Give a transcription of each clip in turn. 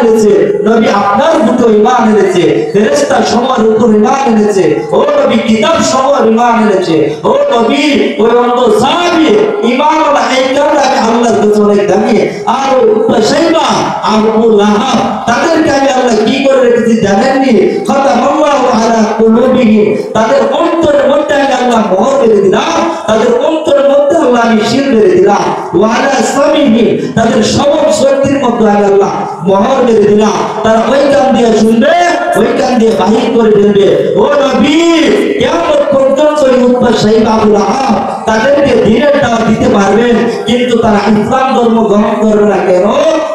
এনেছে, নবী আপনার উপর ঈমান এনেছে, ফেরেশতা সমূহের উপর ঈমান এনেছে, ও নবী কিতাব সমূহের ঈমান এনেছে, ও নবী ওই অন্ধ সাহাবী ঈমান ওয়ালা এই কারণে আমি আল্লাহর কাছে অনেক দামি। আর ওই উতবা শাইবা আর আবু লাহাব তাদেরকে আমি আল্লাহ কি করে রেখেছি জানেননি? খাতামাল্লাহু আলা কুলুবিহিম, তাদের অন্তরের মধ্যে আমি আল্লাহ মোহর মেরে দিলাম, তাদের অন্তরের মধ্যে আল্লাহ আমি শিল মেরে দিলাম, ওয়া আলা সামিহিম, তাদের সবল শক্তির মধ্যে আমি আল্লাহ মোহর মেরে দিলাম। তারা ওই কান দিয়ে শুনবে, ওই কান দিয়ে বাহির করে ফেলবে। ও নবী কিয়ামত পর্যন্ত ওই উতবা শাইবা আবু লাহাব তাদেরকে দ্বীনের দাওয়াত দিতে পারবেন, কিন্তু তারা ইসলাম ধর্ম গ্রহণ করবে না। কেন?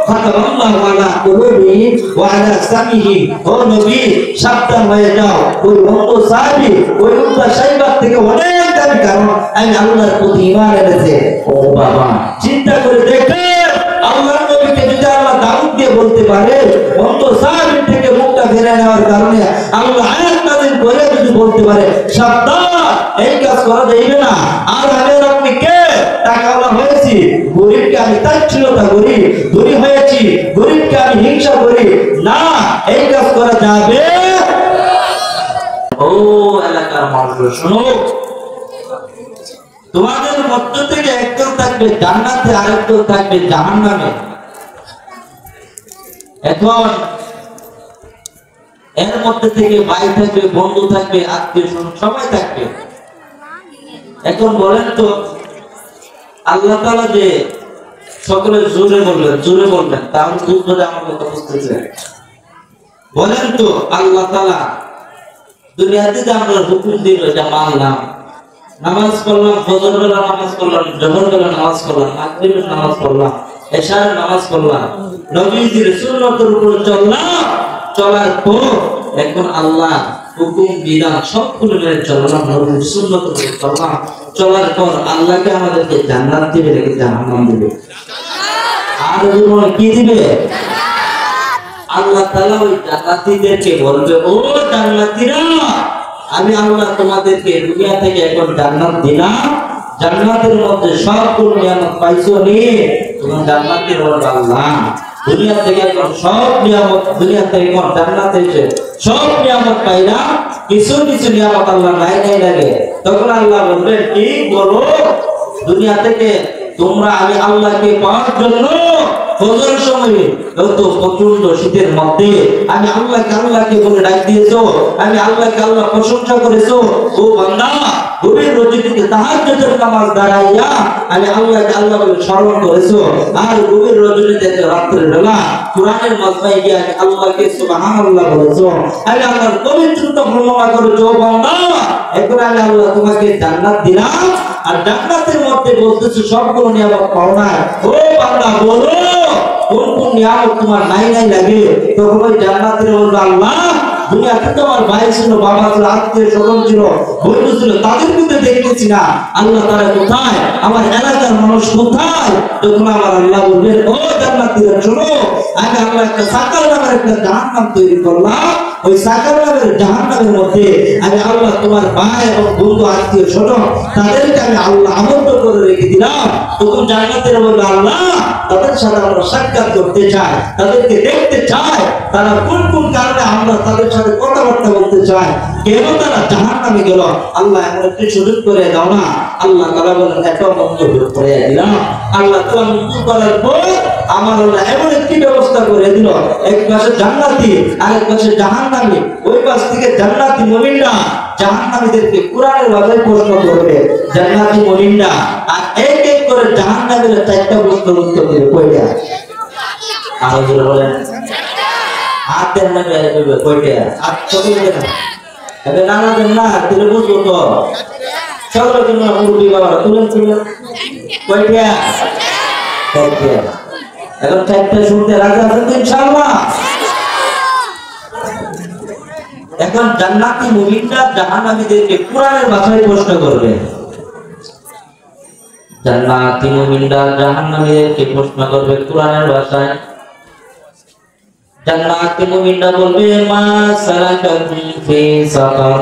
খাতামাল্লাহু আলা কুলুবিহিম ওয়া আলা সামিহিম। ও নবী সাবধান হয়ে যাও, ওই অন্ধ সাহাবী ওই উতবা শাইবা থেকে অনেক দামি, কারণ আমি আল্লাহর প্রতি ঈমান এনেছে। ও বাবা চিন্তা করে দেখেন, আল্লাহর নবীকে যদি আল্লাহ দাউদ দিয়ে বলতে পারে, অন্ধ সাহাবী থেকে মুখটা ফেরে নেওয়ার কারণে আল্লাহ আয়াত নাযিল করে যদি বলতে পারে, সাবধান এই কাজ করা যাবে না। আর আমি আপনি কে? টাকাওয়ালা হয়েছি, গরিবকে আমি তাচ্ছিল্যতা করি, ধনী হয়েছি, গরিবকে আমি হিংসা করি না, এই কাজ করা যাবে। ও এলাকার মানুষ শোনো, তোমাদের মধ্য থেকে একজন থাকবে জান্নাতে, আরেকজন থাকবে জাহান্নামে। এখন এর মধ্যে থেকে ভাই থাকবে, বন্ধু থাকবে, আত্মীয় স্বজন সবাই থাকবে। এখন বলেন তো আল্লাহ তাআলা যে সকলে জোরে বলবেন তাহলে বুঝবে আমার কথা বুঝতেছে। বলেন তো আল্লাহ তাআলা দুনিয়াতে যে আমরা হুকুম দিল এটা মানলাম, নামাজ পড়লাম, ফজর বেলা নামাজ পড়লাম, জোহর বেলা নামাজ পড়লাম, মাগরিবের নামাজ পড়লাম, এশার নামাজ পড়লাম, নবীজির সুন্নতের উপর চললাম, চলার পর এখন আল্লাহ হুকুম বিধান সবগুলো মেনে চললাম, নবীর সুন্নতের উপর চললাম, চলার পর আল্লাহকে আমাদেরকে জান্নাত দিবে নাকি জাহান্নাম দিবে? আর জীবনে কি দিবে? আল্লাহ তাআলা ওই জান্নাতীদেরকে বলবে, ও জান্নাতীরা, আমি আল্লাহ তোমাদেরকে দুনিয়া থেকে এখন জান্নাত দিলাম, জান্নাতের মধ্যে সবগুলো নিয়ামত পাইছো নি? তোমার জান্নাতের বলবে আল্লাহ দুনিয়া থেকে এখন সব নিয়ামত, দুনিয়া থেকে এখন জান্নাতে এসে সব নিয়ামত পাইলাম, কিছু কিছু নিয়ামত আল্লাহ নাই লাগে। তখন আল্লাহ বলবেন, কি বলো, দুনিয়া থেকে তোমরা আমি আল্লাহকে পাওয়ার জন্য ফজর সময়ে যত প্রচন্ড শীতের মধ্যে আমি আল্লাহকে বলে ডাক দিয়েছো, আমি আল্লাহকে আল্লাহ প্রশংসা করেছো, ও বান্দা গভীর রজনীতে তাহাজ্জুদের নামাজ দাঁড়াইয়া আমি আল্লাহকে আল্লাহ বলে স্মরণ করেছো, আর গভীর রজনীতে রাত্রের বেলা কোরআনের মাজমায় গিয়ে আমি আল্লাহকে সুবহানাল্লাহ বলেছো, আমি আল্লাহর পবিত্রতা বর্ণনা করেছো। ও বান্দা এখন আমি আল্লাহ তোমাকে জান্নাত দিলাম, আর জান্নাতের মধ্যে বলতেছো সবগুলো নিয়ামত পাও না। ও বান্দা বলো কোন কোন নিয়ামত তোমার নাই লাগে? তখন ওই জান্নাতের বলবে, আল্লাহ দুনিয়াতে তো আমার ভাই ছিল, বাবা ছিল, আত্মীয় স্বজন ছিল, বন্ধু ছিল, তাদের মধ্যে দেখতেছি না, আল্লাহ তারা কোথায়? আমার এলাকার মানুষ কোথায়? তখন আমার আল্লাহ বলবেন, ও জান্নাতীরা শোনো, আমি আল্লাহ একটা সাকার নামের একটা জাহান্নাম তৈরি করলাম, ওই সাকার নামের জাহান্নামের মধ্যে আমি আল্লাহ তোমার ভাই এবং বন্ধু আত্মীয় স্বজন তাদেরকে আমি আল্লাহ আবদ্ধ করে রেখে দিলাম। তখন জান্নাতের বলবে, আল্লাহ তাদের সাথে আমরা সাক্ষাৎ করতে চাই, তাদেরকে দেখতে চাই, তারা কোন কোন কারণে আমরা তাদের সাথে কথাবার্তা বলতে চাই, কেন তারা জাহান্নামে গেল, আল্লাহ এমন একটি সুযোগ করে দাও না। আল্লাহ তাআলা বলেন, এটা মন্তব্য করে দিলাম। আল্লাহ তাআলা মন্তব্য করার পর আমার আল্লাহ এমন একটি ব্যবস্থা করে দিল, এক পাশে জান্নাতি আরেক পাশে জাহান্নামী, ওই পাশ থেকে জান্নাতি মুমিনরা জাহান্নামীদেরকে কোরআনের ভাষায় প্রশ্ন করবে, জান্নাতি মুমিনরা আর এক এক করে জাহান্নামীরা চারটা প্রশ্নের উত্তর দিবে। কয়টা? আরো জোরে বলেন। হাতের নামে আসবে কয়টা? আর ছোট না এটা না দেন না, তুলে বুঝবো তো চলো তোমরা মুরব্বী বাবা তুলে কয়টা? এখন চারটা শুনতে রাজি আছেন তো ইনশাআল্লাহ? এখন জান্নাতি মুমিনরা জাহান্নামীদেরকে কোরআনের ভাষায় প্রশ্ন করবে, জান্নাতি মুমিনরা জাহান্নামীদেরকে প্রশ্ন করবে কোরআনের ভাষায়। জান্নাতি মুমিনরা বলবে, মা সালাকাকুম ফি সাকার।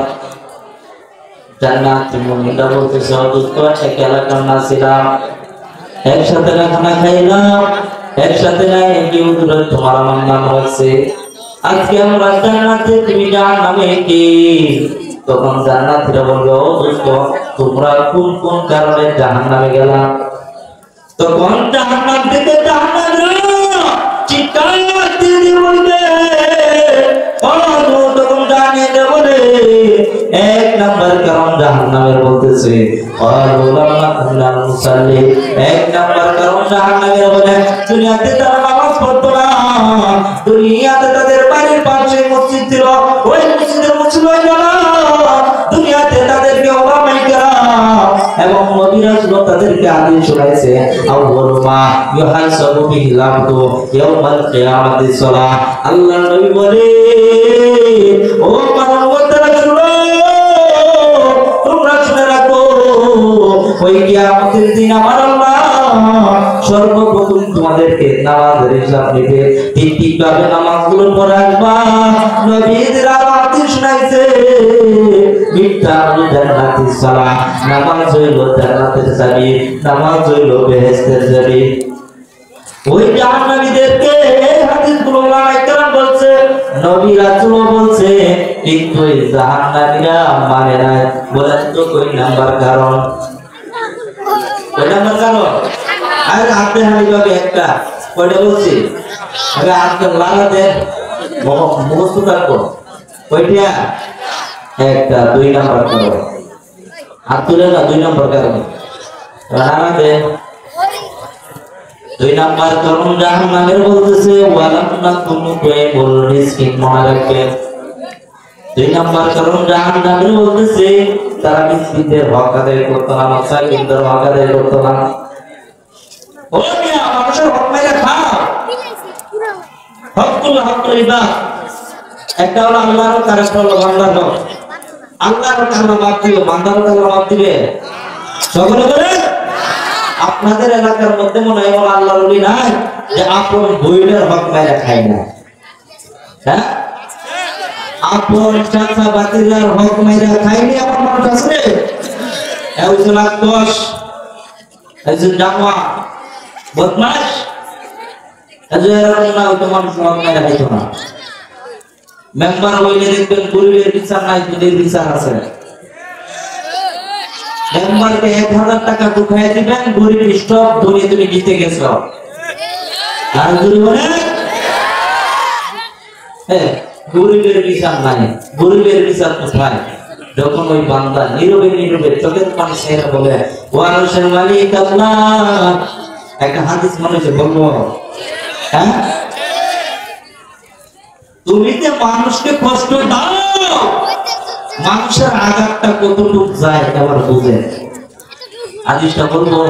জান্নাতি মুমিনরা বলতেছে, অদুষ্ট এক এলাকার না ছিলাম, একসাথে খানা খাইলাম, একসাথে নাই কেউ দূরত্ব তোমার আমার নাম রাখছে। আজকে আমরা জান্নাতে, তুমি জাহান্নামে কি? তখন জান্নাতীরা বলবে, ও দোস্ত, তোমরা কোন কোন কারণে জাহান্নামে গেলা? তখন জাহান্নাম থেকে জাহান্নামীরা চিৎকার দিয়ে বলবে, ও তখন জাহান্নামীরা বলে, এক নাম্বার কারণ জাহান্নামের বলতেছে, এক নাম্বার কারণ জাহান্নামীরা বলে, দুনিয়াতে তারা নামাজ পড়তো না, দুনিয়াতে তাদের বাড়ির পাশে মসজিদ ছিল, ওই মসজিদের মুসলমান যারা দুনিয়াতে তাদেরকে ওলামায়ে কেরাম এবং নবী রাসূল তাদেরকে আদেশ শোনাইছে, আউয়ালু মা ইউহাসাবু বিহিল আবদু ইয়াউমাল কিয়ামাতি সালাহ। আল্লাহর নবী বলে, ও মানবতারা শুনো, তোমরা শুনে রাখো, ওই কিয়ামতের দিন আমার আল্লাহ সর্বপ্রথম তোমাদেরকে নামাজের হিসাব নিবে। ঠিকভাবে নামাজগুলো পড়াবা। নবীদের আদেশ শোনাইছে, মিথ্যা জান্নাতি সালাহ, নামাজ হইল জান্নাতের চাবি, নামাজ হইল বেহেশতের চাবি। ওই জাহান্নামীদেরকে এই হাদিসগুলো ওলামায়ে কেরাম বলছে, নবী রাসূল বলছে, কিন্তু এই জাহান্নামীরা মানে না। বলেন তো কই নাম্বার কারণ? কই নাম্বার কারণ? আর হাতে হারিভাবে একটা কয়টা বলছি, আগে হাতে লাগা দেন, মুখস্থ থাকবো। কয়টা? একটা। দুই নাম্বার কারণ হাত তুলে না, দুই নাম্বার কারণ লাগা দেন। দুই নাম্বার কারণ জাহান্নামের বলতেছে, ওয়ালাম নাকুনু তুইমুল রিজকিন, মনে রাখবেন। দুই নাম্বার কারণ জাহান্নামের বলতেছে, তারা মিসকিনদের হক আদায় করতো না, মাসাকিনদের হক আদায় করতো না। ও মিয়া, মানুষের হক মাইরা খাও। হকুল হক রিবা, একটা হলো আল্লাহর হক, আরেকটা হলো বান্দার হক। আল্লাহর হক আল্লাহ মাফ দিবে, বান্দার হক আল্লাহ মাফ দিবে। সকলে বলে, আপনাদের এলাকার মধ্যে মনে হয় আল্লাহর ওলি নাই যে আপন বইয়ের হক মাইরা খায় না? হ্যাঁ, আপন চাচা বাতিলার হক মাইরা খাইনি এমন মানুষ আছে? একজন আকবস, একজন জামা বদমাশ, একজন এরকম না, ওই তো মানুষ হক মাইরা খাইতো না। মেম্বার হইলে দেখবেন গরিবের বিচার নাই, তোদের বিচার আছে। মেম্বারকে 1000 টাকা ঢুকাই দিবেন, গরিব স্টক ধরে তুমি জিতে গেছো। আর যদি বলে গরিবের বিচার নাই, গরিবের বিচার কোথায়? যখন ওই বান্দা নীরবে নীরবে চোখের পানি ছেড়ে বলে, ওয়ারশের মালিক আল্লাহ। একটা হাদিস মনে হচ্ছে, বলবো? হ্যাঁ, তুমি যে মানুষকে কষ্ট দাও, মানুষের আঘাতটা কতটুকু যায় আবার বুঝে। হাদিসটা বলবো?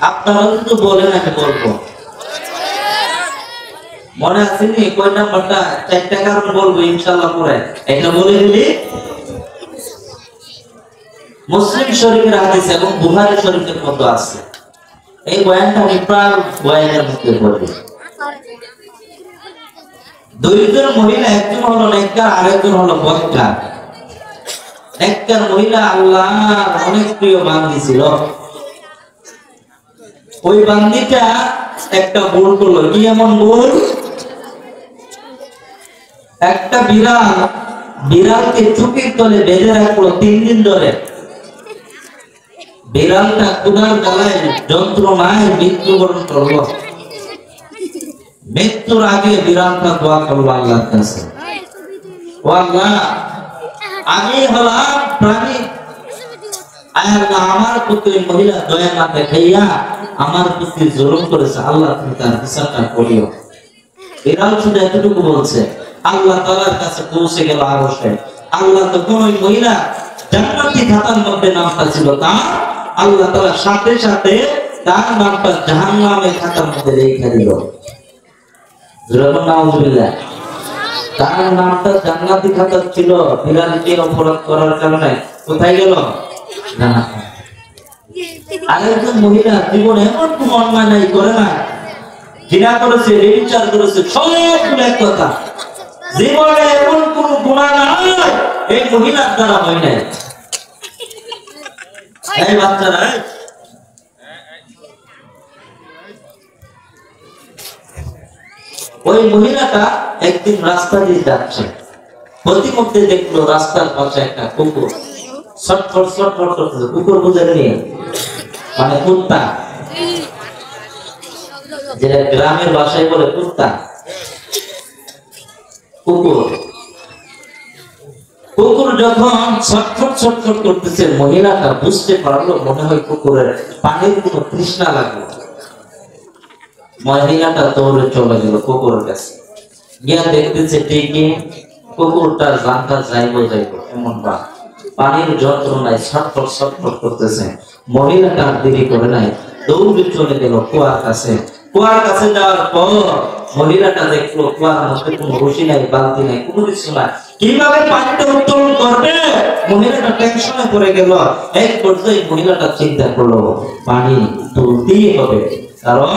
আপনারা কিন্তু বলেন, আমি বলবো। মনে আছে নি কয় নাম্বারটা? 4টা কারণ বলবো ইনশাআল্লাহ পরে। একটা বলে দিলি, মুসলিম শরীফের হাদিস এবং বুখারী শরীফের মধ্যে আছে। এই বয়ানটা আমি প্রায় বয়ানের মধ্যে বলি। দুইজন মহিলা, একজন হলো নেককার, আরেকজন হলো বদকার। নেককার মহিলা আল্লাহর অনেক প্রিয় বান্দি ছিল। ওই বান্দিটা একটা ভুল করলো। কি এমন ভুল? একটা বিড়ালকে চুপির তলে বেঁধে রাখলো 3 দিন ধরে। বিড়ালটা ক্ষুধার জ্বালায় যন্ত্রণায় মৃত্যুবরণ করলো। মৃত্যুর আগে বিড়ালটা দোয়া করলো আল্লাহর কাছে, ও আল্লাহ, আমি হলাম প্রাণী, আল্লাহ আমার প্রতি মহিলা দয়া না দেখাইয়া আমার প্রতি জুলুম করেছে, আল্লাহ তুমি তার বিচারটা করিও। বিড়াল শুধু এতটুকু বলছে, আল্লাহ তাআলার কাছে পৌঁছে গেল আরশে। আল্লাহ তখন ওই মহিলা জান্নাতি খাতার মধ্যে নামটা ছিল তার, আল্লাহ তাআলা সাথে সাথে তার নামটা জাহান্নামের খাতার মধ্যে লিখে দিল। নাউজুবিল্লাহ। তার নামটা জান্নাতি খাতা ছিল, বিড়ালকে অপরাধ করার কারণে কোথায় গেল? জান্নাতে। আরেকজন মহিলা জীবনে এমন কোন অন্যায় নাই, করে না, জিনা করেছে, ব্যভিচার করেছে, সবগুলো এক কথা। জীবনে এমন কোন গুনাহ নাই এই মহিলার দ্বারা হয় নাই। এই বাচ্চারা, ওই মহিলাটা একদিন রাস্তা দিয়ে যাচ্ছে, প্রতিমধ্যে দেখলো রাস্তার পাশে একটা কুকুর ছটফট ছটফট করতেছে। কুকুর বুঝেন নিয়ে মানে কুত্তা, যেটা গ্রামের ভাষায় বলে কুত্তা, কুকুর। কুকুর যখন ছটফট ছটফট করতেছে, মহিলাটা বুঝতে পারলো মনে হয় কুকুরের পানির কোনো তৃষ্ণা লাগলো। মহিলাটা দৌড়ে চলে গেল কুকুরের কাছে, গিয়া দেখতেছে ঠিকই কুকুরটা জানটা যাইবো এমন বা পানির যন্ত্রণায় ছটফট ছটফট করতেছে। মহিলাটা আর দেরি করে নাই, দৌড়ে চলে গেল কুয়ার কাছে। কুয়ার কাছে যাওয়ার পর মহিলাটা দেখলো কুয়ার মধ্যে কোনো রশি নাই, বালতি নাই, কোনো কিছু নাই। কিভাবে পানিটা উত্তোলন করবে মহিলাটা টেনশনে পড়ে গেল। এক পর্যায়ে মহিলাটা চিন্তা করলো পানি তুলতেই হবে, কারণ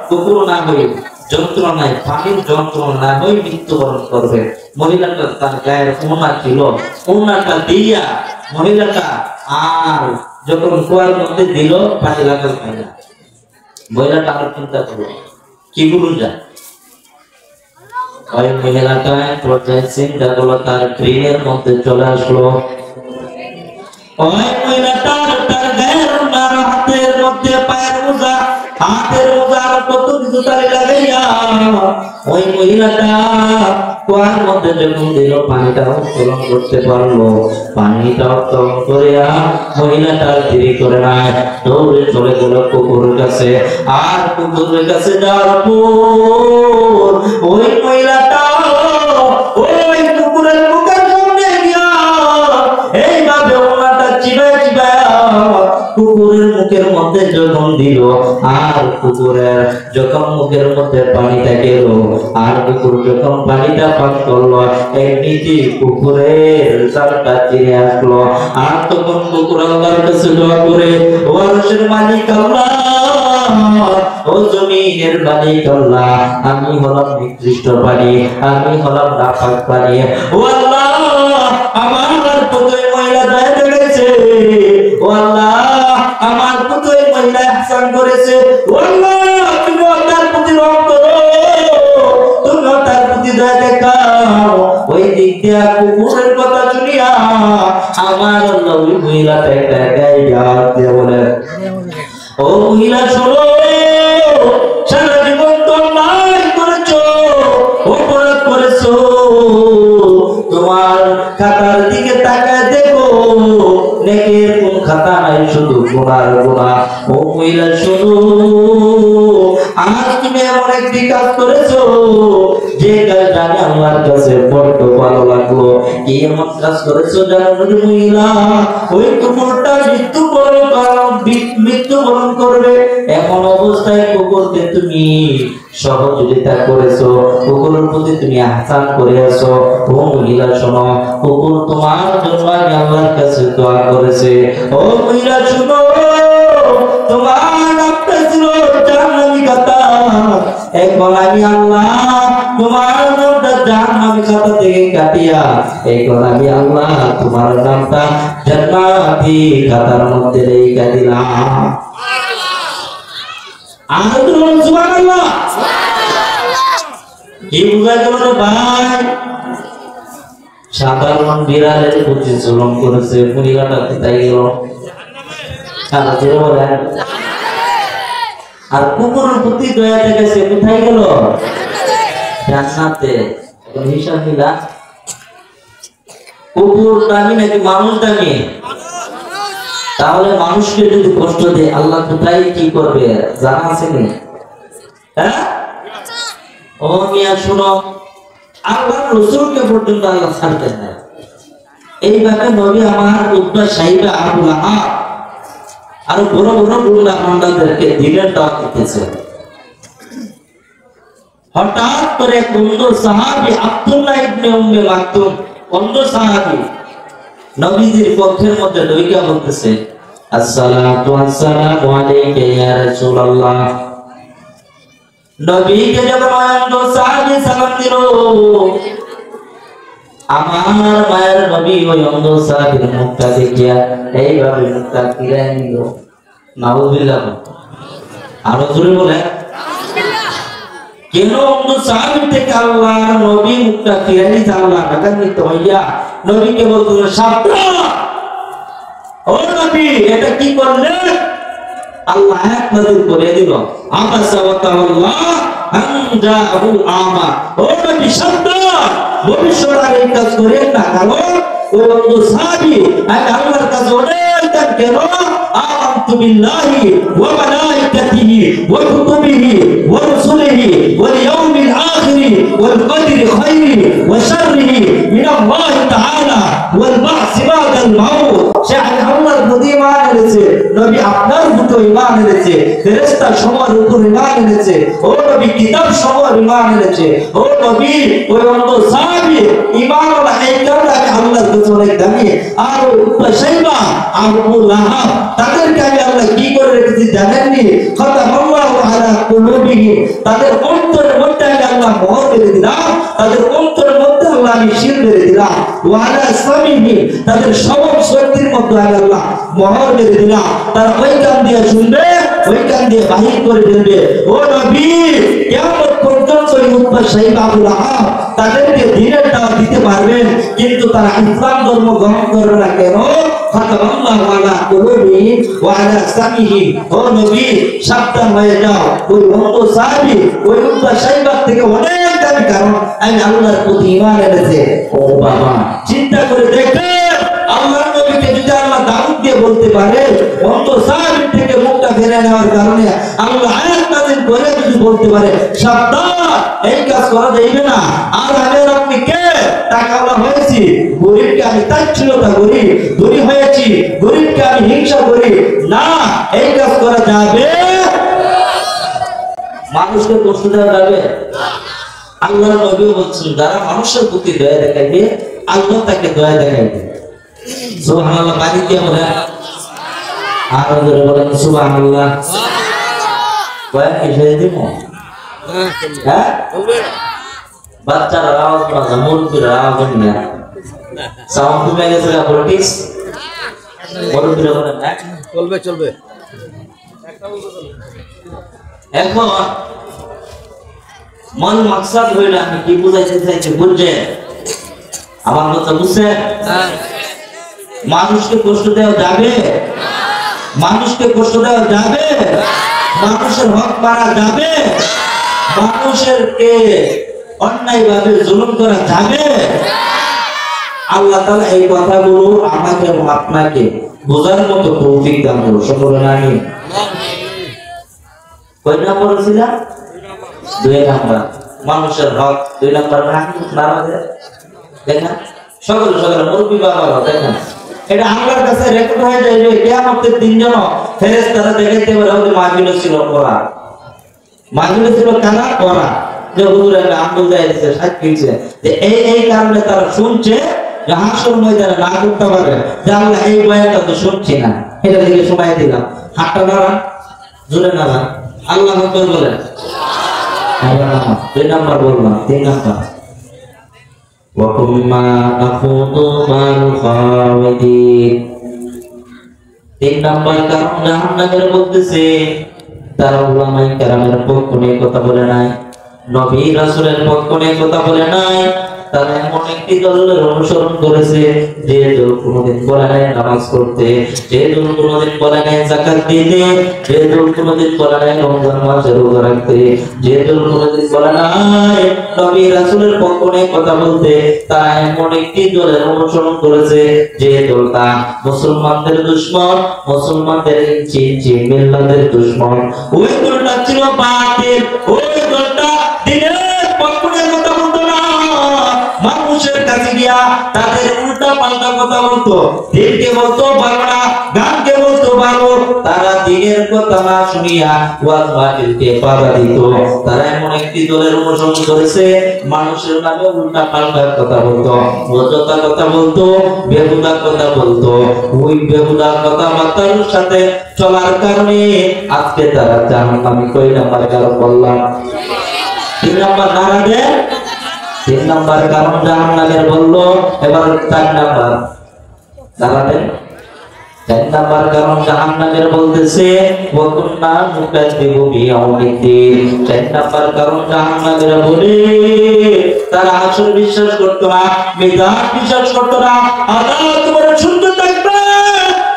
কুকুর না হয়ে যন্ত্রণায়, পানির যন্ত্রণা না হয়ে মৃত্যুবরণ করবে। মহিলাটা তার গায়ের ওড়না ছিল, ওড়নাটা দিয়া মহিলাটা আর যখন কুয়ার মধ্যে দিল পানি লাগাল পায় না। মহিলাটা আরো চিন্তা করলো কি করুন যায়। ওই মহিলাটা পর্যায়ে চিন্তা করলো, তার ট্রেনের মধ্যে চলে আসলো। ওই মহিলাটার তার গায়ের ওড়নার হাতের মধ্যে পায়ের মোজা, হাতের মোজা আর কত কিছু তারে লাগাইয়া ওই মহিলাটা কুয়ার মধ্যে যখন দিল পানিটা উত্তোলন করতে পারলো। পানিটা উত্তোলন করিয়া মহিলাটা দেরি করে নাই, দৌড়ে চলে গেল কুকুরের কাছে। আর কুকুরের কাছে যাওয়ার পর ওই মহিলাটা ওই কুকুরের মুখের সামনে গিয়া এইভাবে ওনাটা চিবায় চিবায় কুকুরের মুখের মধ্যে যখন দিল, আর কুকুরের যখন মুখের মধ্যে পানিটা গেল, আর কুকুর যখন পানিটা পান করলো, এমনিতে কুকুরের জালটা চিরে আসলো। আর তখন কুকুর আল্লাহর কাছে দোয়া করে, ও আরশের মালিক আল্লাহ, ও জমিনের মালিক আল্লাহ, আমি হলাম নিকৃষ্ট পানি, আমি হলাম নাপাক পানি, ও আল্লাহ আমার পুত্রের মহিলা দয়া দেখাইছে, ও আল্লাহ আমার পুত্রের মহিলা ইহসান করেছে, ও আল্লাহ তুমি তার প্রতি রহম করো, তুমি তার প্রতি দয়া দেখাও। ওই দিক দিয়া কুকুরের কথা শুনিয়া আমার আল্লাহ ওই মহিলাটা একটা গায়ে দিয়ে বলে, ও মহিলা শোনো, সারা জীবন তো অন্যায় করেছো, অপরাধ করেছো, তোমার খাতার দিকে তাকায় দেখো, নেকের কোন খাতা নাই, শুধু গুনার গুনাহ। ও মহিলা শোনো, আজ তুমি এমন একটি কাজ করেছো যে কাজটা আমি আল্লাহর কাছে বড্ড ভালো লাগলো। কি এমন কাজ করেছো জানো মহিলা? ওই কুকুরটা মৃত্যুবরণ করবে, এমন অবস্থায় কুকুরকে তুমি সহযোগিতা করেছো, কুকুরের প্রতি তুমি আহসান করেছো। ও মহিলা শোনো, কুকুর তোমার জন্য আমি আল্লাহর কাছে দোয়া করেছে। ও মহিলা শোনো, তোমার নামটা ছিল জাহান্নামী খাতা, এখন আমি আল্লাহ তোমার নামটা জাহান্নামী খাতা থেকে কাটিয়া এখন আমি আল্লাহ তোমার নামটা জান্নাতি খাতার মধ্যে রেখে দিলাম। সুবহানাল্লাহ। কি বুঝা গেল রে ভাই? সাধারণ বিড়ালের প্রতি জুলুম করেছে, মহিলাটা কোথায় গেল? আর কুকুরের প্রতি দয়া দেখাইছে, কোথায় গেল? জান্নাতে। হিসাব মিলা, কুকুর দামি নাকি মানুষ দামি? তাহলে মানুষকে যদি কষ্ট দেয় আল্লাহ কোথায় কি করবে জানা আছে নি? হ্যাঁ, ও মিয়া শুনো, আল্লাহ রাসূলকে পর্যন্ত আল্লাহ ছাড়তেন না। এইভাবে নবী আমার উদ্বা সাহিবা আবুল আহাব আর বড় বড় গুন্ডা মান্ডাদেরকে দিনের দাওয়াত দিতেছে। হঠাৎ করে অন্ধ সাহাবী আব্দুল্লাহ ইবনে উম্মে মাকতুম, অন্ধ সাহাবী নবীজির পক্ষের মধ্যে ঢুকে বলতেছে, আসসালাতু ওয়াসসালামু আলাইকা ইয়া রাসূলুল্লাহ। নবীকে যখন অন্ধ সাহাবী সালাম দিল, আমার মায়ের নবী ওই অন্ধ সাহাবীর মুখটা দেখিয়া এইভাবে মুখটা ফিরাই নিল। নাউযুবিল্লাহ। আরো জোরে বলে কেন অন্য সাহাবী থেকে আল্লাহর নবী মুখটা ফিরাই আল্লাহ রাগান্বিত হইয়া নবীকে বলতেন, সাবধান ও নবী, এটা কি করলেন? আল্লাহ আয়াত নাযিল করে দিল, আবাসা ওয়া তাওয়াল্লা আন জাআহুল আমা। ও নবী সাবধান, ভবিষ্যতে আর এই কাজ করেন না, কারণ ওই অন্য সাহাবী আমি আল্লাহর কাছে অনেক কেন আমানতু বিল্লাহি ওয়া মালাইকাতিহি ওয়া কুতুবিহি ওয়া রুসুলিহি ওয়াল ইয়াউমিল আখির ওয়াল কদরি খাইরি ওয়া শাররিহি মিনাল্লাহি তাআলা ওয়াল বা'স বা'দাল মাউত। সে আল্লাহর প্রতি ঈমান এনেছে, নবী আপনার প্রতি ঈমান এনেছে, ফেরেশতা সবার উপর ঈমান এনেছে, ও নবী কিতাব সবার ঈমান এনেছে। ও নবী ওই অন্য সাহাবী ঈমান ওয়ালা এই কারণে আমি আল্লাহর কাছে অনেক দামি। আর ওই উতবা আর আবু লাহাব তাদেরকে আমি আল্লাহ কি করে রেখেছি জানেননি? খাতামাল্লাহু আলা কুলুবিহিম, তাদের অন্তরের মধ্যে আমি আল্লাহ মোহর মেরে দিলাম, তাদের অন্তরের মধ্যে আল্লাহ আমি শিল মেরে দিলাম। ওয়া আলা সামিহিম, তাদের সব শক্তির মধ্যে আমি আল্লাহ মোহর মেরে দিলাম। তারা ওই কান দিয়ে শুনবে, ওই কান দিয়ে বাহির করে ফেলবে। ও নবী, কিয়ামত পর্যন্ত এই উতবা সাহেব আবু লাহাব তাদেরকে দ্বীনের দাওয়াত দিতে পারবেন, কিন্তু তারা ইসলাম ধর্ম গ্রহণ করবে না। কেন? খাতামাল্লাহু আলা কুলুবিহিম ওয়া আলা সামিহিম। ও নবী সাবধান হয়ে যাও, ওই অন্য সাহাবী ওই উতবা সাহেব থেকে অনেক দামি, কারণ আমি আল্লাহর প্রতি ঈমান এনেছে। ও বাবা, চিন্তা করে দেখেন, আল্লাহর নবীকে যদি আল্লাহ দাউদ দিয়ে বলতে পারে, অন্য সাহাবীর থেকে মুখটা ফিরে নেওয়ার কারণে আল্লাহ আয়াত নাযিল করে যদি বলতে পারে, সাবধান এই কাজ করা যাবে না। আর আমি আপনি কে? টাকাওয়ালা হয়েছি, গরিবকে আমি তাচ্ছিল্যতা করি, ধনী হয়েছি, গরিবকে আমি হিংসা করি না, এই কাজ করা যাবে? মানুষকে কষ্ট দেওয়া যাবে? আল্লাহর নবী বলছেন, যারা মানুষের প্রতি দয়া দেখাইবে আল্লাহ তাকে দয়া দেখাইবে। সুবহানাল্লাহ, বাড়ি দিয়ে বলে আরো জোরে বলেন সুবহানাল্লাহ। কয়েক এসে দিব, হ্যাঁ বাচ্চারা আওয়াজ পাচ্ছে, মুরব্বীরা আওয়াজ না, সাউন্ড কমে গেছে, পলিটিক্স মুরব্বীরা বলেন না, চলবে চলবে। এখন মন মাকসাদ হইল আমি কি বুঝাইতে চাইছি, বুঝছে আমার কথা? বুঝছে? মানুষকে কষ্ট দেওয়া যাবে? মানুষকে কষ্ট দেওয়া যাবে? মানুষের হক মারা যাবে? মানুষেরকে অন্যায় ভাবে জুলুম করা যাবে? আল্লাহ তাআলা এই কথাগুলো আমাকে এবং আপনাকে বোঝার মতো তৌফিক দান করুন। সকলে আমিন। কয় নম্বর ছিল? 2 নাম্বার, মানুষের হক 2 নাম্বার নামাজে। দেখেন সকলে সকলে মুরব্বী বাবারা, দেখেন এটা আল্লাহর কাছে রেকর্ড হয়ে যাবে কিয়ামতের দিন। যেন ফেরেশতারা দেখাইতে পারে ওই মাহফিলে ছিল করা, মাহফিলে ছিল কারা করা, যে হুজুর একটা আমল দিয়েছে, সাক্ষী দিয়েছে, যে এই কারণে তারা শুনছে যে হাসর ময়দানে না করতে পারে, যে আল্লাহ এই বয়ানটা তো শুনছি না, এটা দিকে সময় দিলাম। হাতটা নাড়ান, জোরে নাড়ান, আল্লাহ আকবার বলেন। 2 নাম্বার বললাম, 3 নাম্বার ওয়াকুম্মা নাখুদু মাল খাওয়াদিন। 3 নাম্বার কারণ জাহান্নামের বলতেছে তারা উলামায়ে কেরামের পক্ষ নিয়ে কথা বলে নাই, নবী রাসূলের পক্ষ নিয়ে কথা বলে নাই। তারা এমন একটি দলের অনুসরণ করেছে যে দল কোনোদিন বলে নাই নামাজ পড়তে, যে দল কোনোদিন বলে নাই যাকাত দিতে, যে দল কোনোদিন বলে নাই রমজান মাসে রোজা রাখতে, যে দল কোনোদিন বলে নাই নবী রাসূলের পক্ষ নিয়ে কথা বলতে। তারা এমন একটি দলের অনুসরণ করেছে যে দলটা মুসলমানদের দুশমন, মুসলমানদের ইঞ্চি মিল্লাতের দুশমন। ওই দলটা ছিল বাতিল, ওই দলটা দিনের পক্ষ নিয়ে কথা বলতো না, মানুষের কাছে গিয়া তাদের উল্টা পাল্টা কথা বলতো, দিনকে বলতো ভালো না, গানকে বলতো ভালো। তারা দিনের কথা না শুনিয়া ওয়াজ মাহফিলকে বাধা দিত। তারা এমন একটি দলের অনুসরণ করেছে মানুষের নামে উল্টা পাল্টা কথা বলতো, অযথা কথা বলতো, বেহুদা কথা বলতো। ওই বেহুদা কথাবার্তার সাথে চলার কারণে আজকে তারা জাহান্নামী। কয় নাম্বার কারণ বললাম? 3 নাম্বার নারা দেন। 3 নাম্বার কারণ জাহান্নামের বললো। এবার 4 নাম্বার দাঁড়াবেন। চার নাম্বার কারণ জাহান্নামের বলতেছে ওয়াকুন্না মুকাদ্দিবু বিয়াউমিদ্দিন। চার নাম্বার কারণ জাহান্নামের বলে তারা আসল বিশ্বাস করতো না, মিজান বিশ্বাস করতো না। আদালত করে শুনতে থাকবে,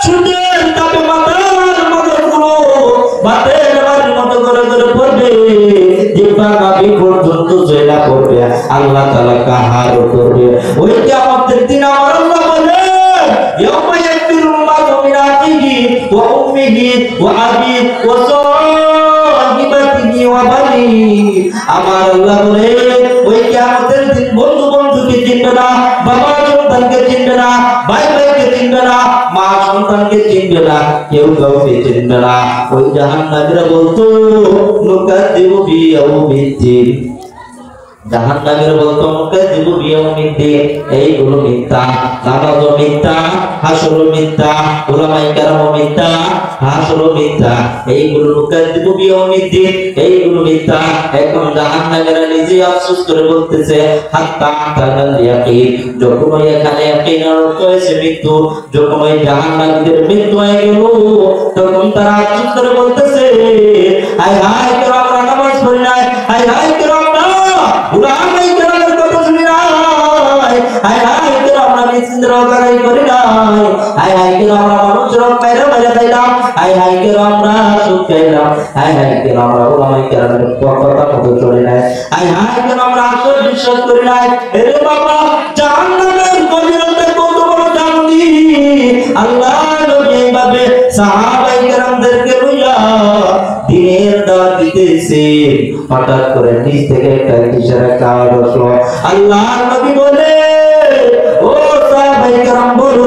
সুদের তাপে মাথার মগজগুলো বাতের বাড়ির মতো করে করে পড়বে, জিহ্বা নাভি পর্যন্ত জয়লা করবে, আল্লাহ তাআলা কাহার করবে। ওই কিয়ামতের দিন আমার আল্লাহ বলে ইয়াউমা ইয়াফিরুল মার'উ মিন আখিহি ওয়া উম্মিহি ওয়া আবিহি ওয়া সাহিবাতিহি ওয়া বানিহি। আমার আল্লাহ বলে ওই কিয়ামতের দিন বন্ধু বন্ধুকে চিনবে না, বাবা সন্তানকে চিনবে না, ভাই ভাইকে চিনবে না, মা সন্তানকে চিনবে না, কেউ কাউকে চিনবে না। ওই জাহান্নামীরা বলতো নুকাদ্দিবু বিয়াউমিদ্দিন, জাহান্নামীরা বলতো নুকাদ্দিবু বিয়াউমিদ্দিন, এইগুলো মিথ্যা, নামাজও মিথ্যা, হাসরও মিথ্যা, উলামায়ে কেরামও মিথ্যা, হাসরও মিথ্যা, এইগুলো নুকাদ্দিবু বিয়াউমিদ্দিন, এইগুলো মিথ্যা। এখন জাহান্নামীরা নিজে আফসোস করে বলতেছে হাত্তা তানাল ইয়াকিন, যখন ওই এখানে ইয়াকিনের অর্থ হয়েছে মৃত্যু, যখন ওই জাহান্নামীদের মৃত্যু হয়ে গেল তখন তারা আফসোস করে বলতেছে হায় হায় কেন আমরা নামাজ পড়ি নাই, হায় হায় কেন আমরা উলামায়ে কেরামের কথা শুনি নাই, হায় হায় কেন আমরা মিছিলের অকারাই করি নাই, হায় হায় কেন আমরা মানুষের মাইরা মাইরা খাইলাম, হায় হায় কেন আমরা সুদ খাইলাম, হায় হায় কেন আমরা উলামায়ে কেরামের কথা মতো চলি নাই, হায় হায় কেন আমরা আসল বিশ্বাস করি নাই। এরে বাবা, জাহান্নামের গভীরতা কত বড় জানি। আল্লাহ নবী এইভাবে সাহাবায়ে কেরামদেরকে লইয়া দিনের দাওয়াত দিতেছে, হঠাৎ করে নিচ থেকে একটা কিশোরের আওয়াজ আসলো। আল্লাহর নবী বলে ও সাহাবায়ে কেরাম বলো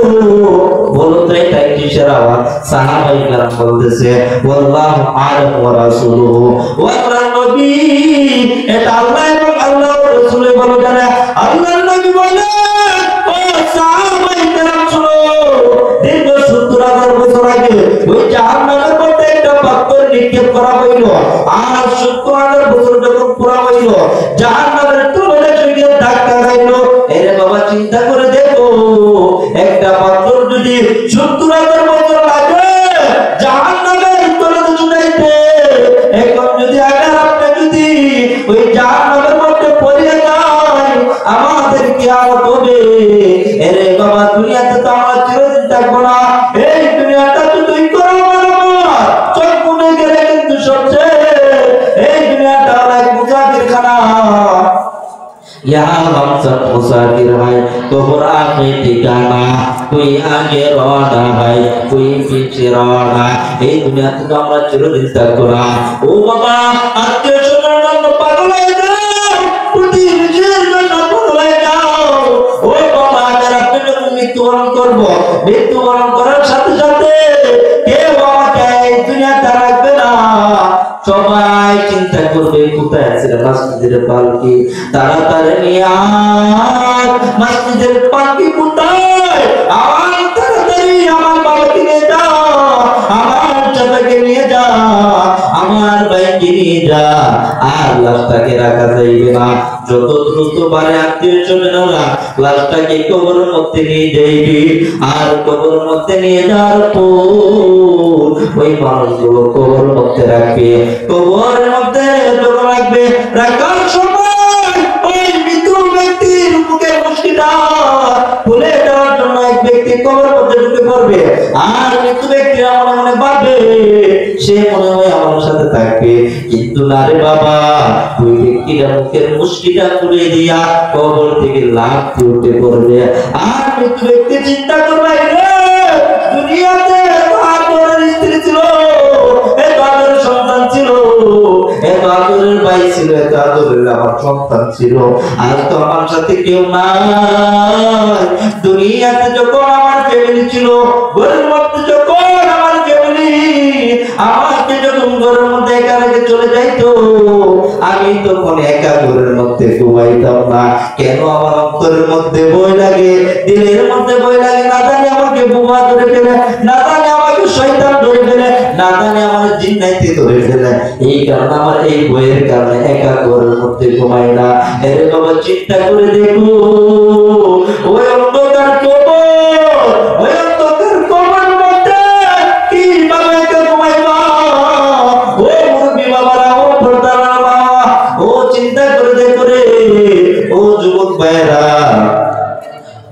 বলো তো এটা কিসের আওয়াজ? সাহাবায়ে কেরাম বলতেছে ওয়াল্লাহু আ'লাম ওয়া রাসূলুহু, ও আল্লাহর নবী এটা আল্লাহ এবং আল্লাহর রাসূল ভালো জানে। আল্লাহর নবী বলে ও সাহাবায়ে কেরাম শুনো, দীর্ঘ ৭০,০০০ বছর আগে ওই জাহান্নামের মধ্যে একটা পাথর নিক্ষেপ করা হইল, আর ৭০,০০০ বছর যখন পুরা হইল জাহান্নামের তলে গিয়ে ধাক্কা খাইল। এরে বাবা চিন্তা করে দেখো, একটা পাথর যদি ৭০,০০০ বছর লাগে জাহান্নামের তলে চুলাইতে, এখন যদি আগে আপনি যদি ওই জাহান্নামের মধ্যে পড়ে যায় আমাদের কিয়ামত হবে। এরে বাবা দুনিয়াতে তো আমরা চিরদিন থাকবো না, এই দুনিয়াটা তুই করো আমার চোখ মুনে গেলে কিন্তু সবচেয়ে এই দুনিয়াটা এক মুসাফির খানা। यहाँ हम सब मुसाफिर हैं, कब्र आखिरी ठिकाना, कोई आगे रवाना है कोई पीछे रवाना। এই দুনিয়াতে তো আমরা চিরদিন থাকবো না। ও বাবা, আত্মীয় স্বজনের জন্য পাগল হয়ে যাও, প্রতিবেশীর জন্য পাগল হয়ে যাও। ও বাবা, আজ আপনি যখন মৃত্যুবরণ করবো, মৃত্যুবরণ করার সাথে সাথে কেউ আমাকে এই দুনিয়াতে রাখবে না। সবাই চিন্তা করবে কোথায় আছে মসজিদের পালকি, তাড়াতাড়ি নিয়ে আয়, মসজিদের পালকি কোথায়? আমার তাড়াতাড়ি আমার বাবাকে নিয়ে যা, আমার চাচাকে নিয়ে যা, আমার ভাইকে নিয়ে যা। আর লাশটাকে রাখা যাইবে না, যত দ্রুত পারে আত্মীয় স্বজনরা লাশটাকে কবরের মধ্যে নিয়ে যাইবে। আর কবরের মধ্যে নিয়ে যাওয়ার পর ওই মানুষগুলো কবরের মধ্যে রাখবে, কবরের মধ্যে যখন রাখবে, রাখার সময় ওই মৃত ব্যক্তির মুখের মুষ্টিটা খুলে দেওয়ার জন্য এক ব্যক্তি কবরের মধ্যে ঢুকে পড়বে। আর মৃত ব্যক্তিরা মনে মনে ভাববে সে মনে হয় আমার সাথে থাকবে, কিন্তু না রে বাবা, ওই ব্যক্তিটা মুখের মুষ্টিটা খুলে দিয়া কবর থেকে লাফ দিয়ে উঠে পড়বে। আর মৃত ব্যক্তি চিন্তা করবে রে দুনিয়াতে স্ত্রী ছিল, এত আদরের সন্তান ছিল, এত আদরের ভাই ছিল, এত আদরের আমার সন্তান ছিল, আর তো আমার সাথে কেউ নাই। দুনিয়াতে যখন আমার ফ্যামিলি ছিল, ঘরের মধ্যে যখন আমার ফ্যামিলি আমাকে যখন ঘরের মধ্যে একা রেখে চলে যাইতো, আমি তখন একা ঘরের মধ্যে ঘুমাইতাম না। কেন? আমার অন্তরের মধ্যে ভয় লাগে, দিলের মধ্যে ভয় লাগে, না জানি আমাকে বোমা ধরে ফেলে, না জানি আমাকে শয়তান ধরে ফেলে, না জানি আমার জিন্নাইতে ধরে ফেলে। এই কারণে আমার এই ভয়ের কারণে একা ঘরের মধ্যে ঘুমাই না। এর বাবা চিন্তা করে দেখো, ওই অন্ধকার কবর, ওই অন্ধকার কবরের মধ্যে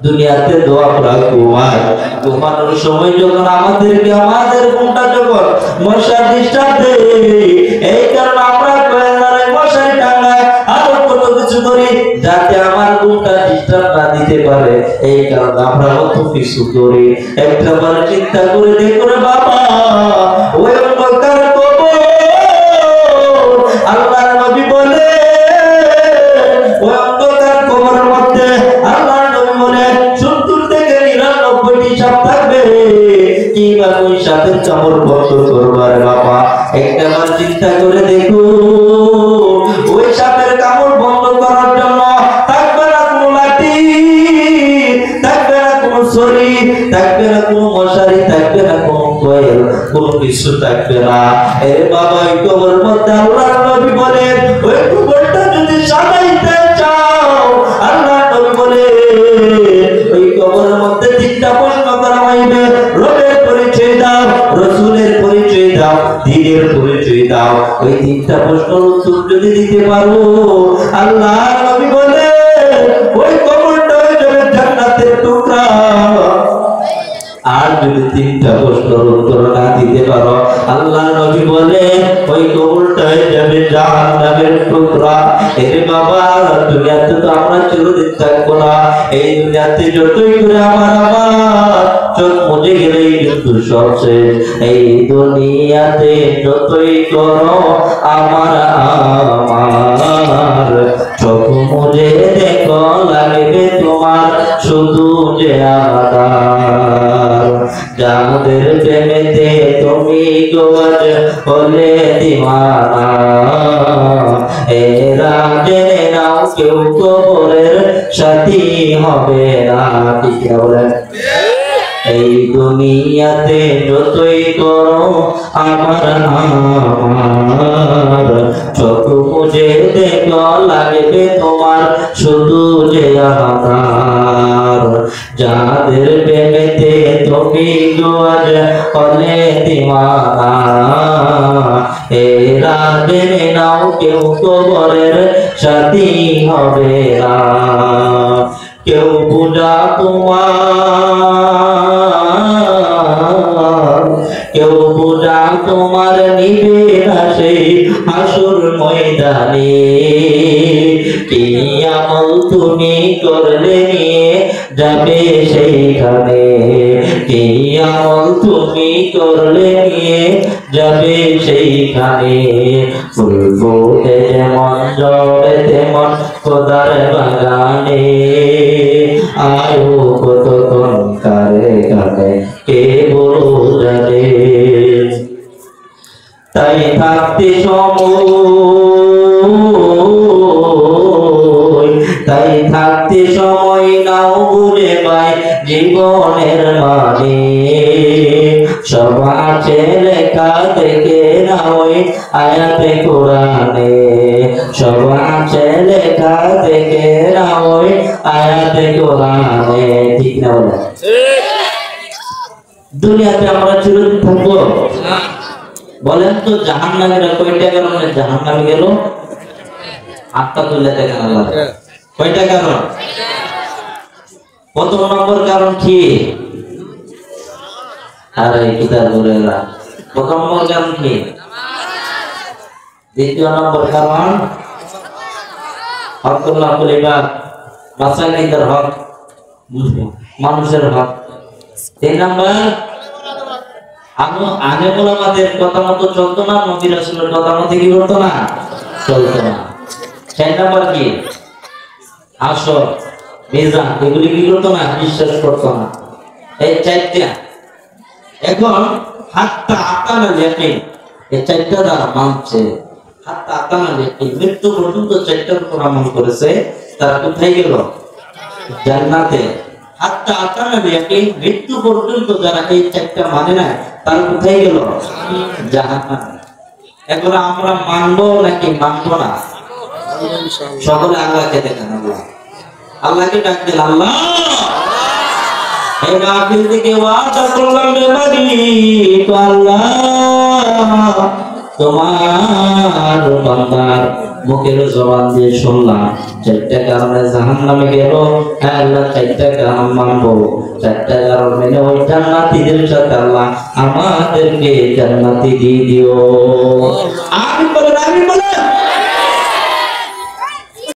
দুনিয়াতে দোয়া করা ঘুমায়, ঘুমানোর সময় যখন আমাদেরকে আমাদের ঘুমটা যখন মশা ডিস্টার্ব দেয়, এই কারণে আমরা মশারি টাঙায় আরো কত কিছু করি যাতে আমার ঘুমটা ডিস্টার্ব না দিতে পারে। এই কারণে আমরা কত কিছু করি। একটা বার চিন্তা করে দেখো রে বাবা, ওই অন্ধকার কবর আল্লাহর নবী বলে, ওই অন্ধকার কবরের মধ্যে আল্লাহর নবী বলে 70 থেকে 99টি সাপ থাকবে। কিভাবে ওই সাপের কামড় বন্ধ করবো রে বাবা? একটা বার চিন্তা করে দেখো, ওই সাপের কামড় বন্ধ করার জন্য থাকবে না কোনো লাঠি, থাকবে না কোনো ছড়ি, থাকবে না কোনো মশারি, থাকবে না কোনো কয়েল, কোনো কিছু থাকবে না। এ বাবা, ওই কবরের মধ্যে আল্লাহর নবী বলে, ওই কবরটা যদি সাজাইতে চাও, আল্লাহর নবী বলে ওই কবরের মধ্যে 3টা প্রশ্ন করা হইবে। রবের পরিচয় দাও, রাসূলের পরিচয় দাও, দ্বীনের পরিচয় দাও। ওই 3টা প্রশ্নের উত্তর যদি দিতে পারো, আল্লাহর নবী বলে ওই কবরটা হয়ে যাবে জান্নাতের টুকরা। আর যদি 3টা প্রশ্নের উত্তর না দিতে পারো, আল্লাহর নবী বলে ওই কবরটা হয়ে যাবে জাহান্নামের টুকরা। এরে বাবা, দুনিয়াতে তো আমরা চিরদিন থাকবো না। এই দুনিয়াতে যতই করে আমার চোখ মুজে গেলেই কিন্তু সব শেষ। এই দুনিয়াতে যতই করো আমার চোখ মুজে দেখো লাগবে তোমার শুধু যে আধার। যাদের প্রেমেতে তুমি গোয়াজ হলে দিওয়ানা, এরা জেনে নাও কেউ কবরের সাথী হবে না। ঠিক বলেন? এই দুনিয়াতে যতই করো আমার চোখ মুজে দেখো লাগবে তোমার শুধু যে আধার। যাদের প্রেমেতে তুমি গোয়াজ হলে দিওয়ানা, এরা জেনে নাও কেউ কবরের সাথী হবে না। কেউ পূজা তোমার, কেউ পূজা তোমার নিবে না সেই হাসুর ময়দানে। কি আমল তুমি করলে নিয়ে যাবে সেইখানে, কি আমল তুমি করলে নিয়ে যাবে সেইখানে। ফুলবো যেমন জবে তেমন খোদার বাগানে, আয়ো কতক্ষণ কারে কানে কে বলো জানে। তাই থাকতে সময়, তাই থাকতে সময় নাও ঘুরে পাই জীবনের মানে। সব আছে লেখা দেখে নাও আয়াতে কোরআনে, সব আছে লেখা দেখে নাও আয়াতে কোরআনে। ঠিক না বলে? দুনিয়াতে আমরা চিরদিন থাকবো? বলেন তো, জাহান্নামীরা কয়টা কারণে জাহান্নামে গেল? 8টা তুলে দেখেন আল্লাহ। কয়টা কারণ? প্রথম নম্বর কারণ কি? আরে কিতাব বলেরা, প্রথম নম্বর কারণ কি? দ্বিতীয় নম্বর কারণ হকুল্লাহ বলিবার বাঁচাইনিদের হক, মানুষের হক। 3 নম্বর আগে ওলামাদের কথা মতো চলতো না, নবী রাসূলের কথা মতো কি করতো না, চলতো না। 4 নম্বর কি? আসর মিজান, এগুলি কি করতো না, বিশ্বাস করতো না। এই 4টা। এখন হাত্তা আতানা ইয়াকিন, এই 4টা দ্বারা মানছে। হাত্তা আতানা ইয়াকিন, মৃত্যু পর্যন্ত 4টার উপর আমল করেছে, তারা কোথায় গেল? জান্নাতে। হাত্তা আতানা ইয়াকিন, মৃত্যু পর্যন্ত যারা এই 4টা মানে না, তারা কোথায় গেল? জাহান্নামে। এখন আমরা মানবো নাকি মানবো না? সকলে আল্লাহকে দেখেন। আল্লাহকে ডাক দিল, আল্লাহ এই গাফিল থেকে ওয়াদা করলাম রে বাড়ি, তো আল্লাহ তোমার বান্দার মুখের জবান দিয়ে শুনলাম চারটা কারণে জাহান্নামে গেল, আল্লাহ চারটা কারণ মানবো, চারটা কারণ মেনে ওই জান্নাতীদের সাথে আল্লাহ আমাদেরকে জান্নাতি দিয়ে দিও। আমি বলেন